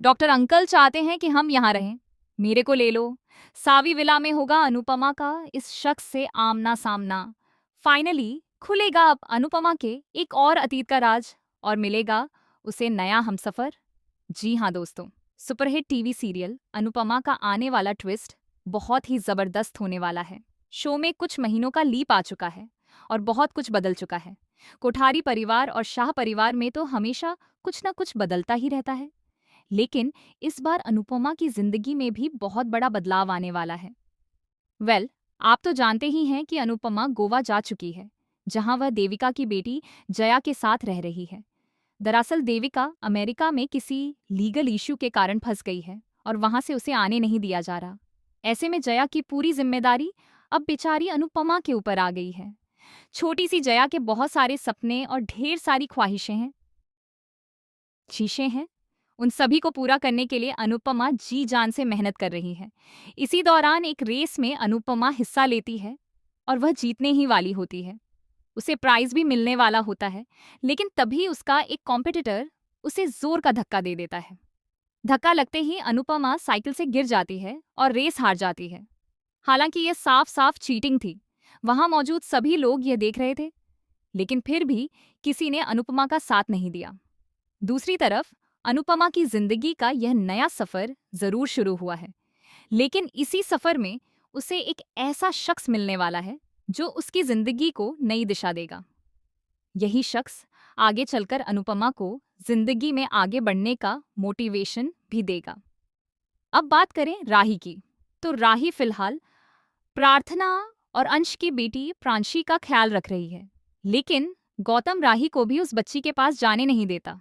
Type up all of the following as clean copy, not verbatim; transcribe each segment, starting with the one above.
Doctor uncle चाहते हैं कि हम यहाँ रहें। मेरे को ले लो। सावी विला में होगा अनुपमा का इस शख्स से आमना सामना। फाइनली खुलेगा अब अनुपमा के एक और अतीत का राज और मिलेगा उसे नया हमसफर। जी हाँ दोस्तों, सुपरहिट टीवी सीरियल अनुपमा का आने वाला ट्विस्ट बहुत ही जबरदस्त होने वाला है। शो में कुछ महीनों का लीप आ चुका है और बहुत कुछ बदल चुका है। कोठारी परिवार और शाह परिवार में तो हमेशा कुछ ना कुछ बदलता ही रहता है, लेकिन इस बार अनुपमा की जिंदगी में भी बहुत बड़ा बदलाव आने वाला है। आप तो जानते ही हैं कि अनुपमा गोवा जा चुकी है, जहां वह देविका की बेटी जया के साथ रह रही है। दरअसल देविका अमेरिका में किसी लीगल इश्यू के कारण फंस गई है और वहां से उसे आने नहीं दिया जा रहा। ऐसे में जया की पूरी जिम्मेदारी अब बेचारी अनुपमा के ऊपर आ गई है। छोटी सी जया के बहुत सारे सपने और ढेर सारी ख्वाहिशें हैं। उन सभी को पूरा करने के लिए अनुपमा जी जान से मेहनत कर रही है। इसी दौरान एक रेस में अनुपमा हिस्सा लेती है और वह जीतने ही वाली होती है। उसे प्राइज भी मिलने वाला होता है, लेकिन तभी उसका एक कॉम्पिटिटर उसे जोर का धक्का दे देता है। धक्का लगते ही अनुपमा साइकिल से गिर जाती है और रेस हार जाती है। हालांकि यह साफ साफ चीटिंग थी। वहां मौजूद सभी लोग यह देख रहे थे, लेकिन फिर भी किसी ने अनुपमा का साथ नहीं दिया। दूसरी तरफ अनुपमा की जिंदगी का यह नया सफर जरूर शुरू हुआ है, लेकिन इसी सफर में उसे एक ऐसा शख्स मिलने वाला है जो उसकी जिंदगी को नई दिशा देगा। यही शख्स आगे चलकर अनुपमा को जिंदगी में आगे बढ़ने का मोटिवेशन भी देगा। अब बात करें राही की, तो राही फिलहाल प्रार्थना और अंश की बेटी प्रांशी का ख्याल रख रही है, लेकिन गौतम राही को भी उस बच्ची के पास जाने नहीं देता,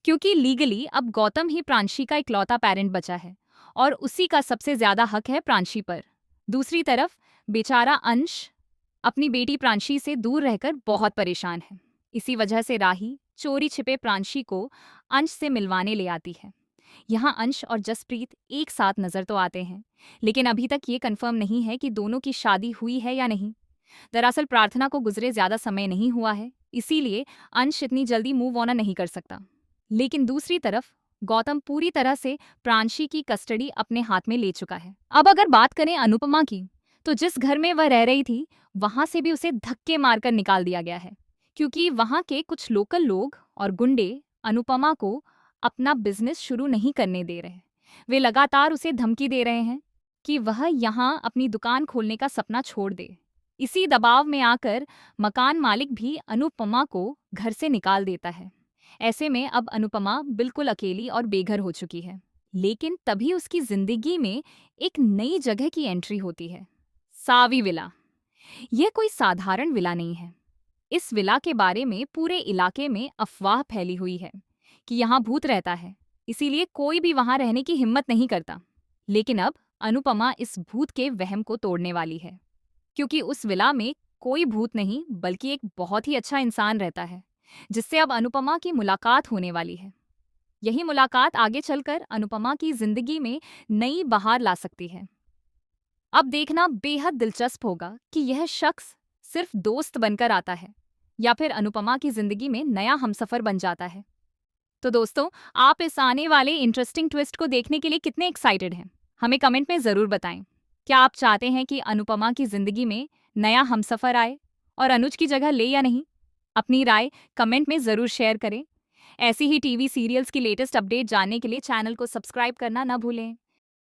क्योंकि लीगली अब गौतम ही प्रांशी का इकलौता पेरेंट बचा है और उसी का सबसे ज्यादा हक है प्रांशी पर। दूसरी तरफ बेचारा अंश अपनी बेटी प्रांशी से दूर रहकर बहुत परेशान है। इसी वजह से राही चोरी छिपे प्रांशी को अंश से मिलवाने ले आती है। यहाँ अंश और जसप्रीत एक साथ नजर तो आते हैं, लेकिन अभी तक ये कंफर्म नहीं है कि दोनों की शादी हुई है या नहीं। दरअसल प्रार्थना को गुजरे ज्यादा समय नहीं हुआ है, इसीलिए अंश इतनी जल्दी मूव ऑन नहीं कर सकता। लेकिन दूसरी तरफ गौतम पूरी तरह से प्रांशी की कस्टडी अपने हाथ में ले चुका है। अब अगर बात करें अनुपमा की, तो जिस घर में वह रह रही थी वहां से भी उसे धक्के मारकर निकाल दिया गया है, क्योंकि वहां के कुछ लोकल लोग और गुंडे अनुपमा को अपना बिजनेस शुरू नहीं करने दे रहे। वे लगातार उसे धमकी दे रहे हैं कि वह यहाँ अपनी दुकान खोलने का सपना छोड़ दे। इसी दबाव में आकर मकान मालिक भी अनुपमा को घर से निकाल देता है। ऐसे में अब अनुपमा बिल्कुल अकेली और बेघर हो चुकी है। लेकिन तभी उसकी जिंदगी में एक नई जगह की एंट्री होती है, सावी विला। यह कोई साधारण विला नहीं है। इस विला के बारे में पूरे इलाके में अफवाह फैली हुई है कि यहाँ भूत रहता है, इसीलिए कोई भी वहां रहने की हिम्मत नहीं करता। लेकिन अब अनुपमा इस भूत के वहम को तोड़ने वाली है, क्योंकि उस विला में कोई भूत नहीं बल्कि एक बहुत ही अच्छा इंसान रहता है, जिससे अब अनुपमा की मुलाकात होने वाली है। यही मुलाकात आगे चलकर अनुपमा की जिंदगी में नई बहार ला सकती है। अब देखना बेहद दिलचस्प होगा कि यह शख्स सिर्फ दोस्त बनकर आता है या फिर अनुपमा की जिंदगी में नया हमसफर बन जाता है। तो दोस्तों, आप इस आने वाले इंटरेस्टिंग ट्विस्ट को देखने के लिए कितने एक्साइटेड हैं? हमें कमेंट में जरूर बताएं। क्या आप चाहते हैं कि अनुपमा की जिंदगी में नया हमसफर आए और अनुज की जगह ले या नहीं? अपनी राय कमेंट में जरूर शेयर करें। ऐसी ही टीवी सीरियल्स की लेटेस्ट अपडेट जानने के लिए चैनल को सब्सक्राइब करना न भूलें।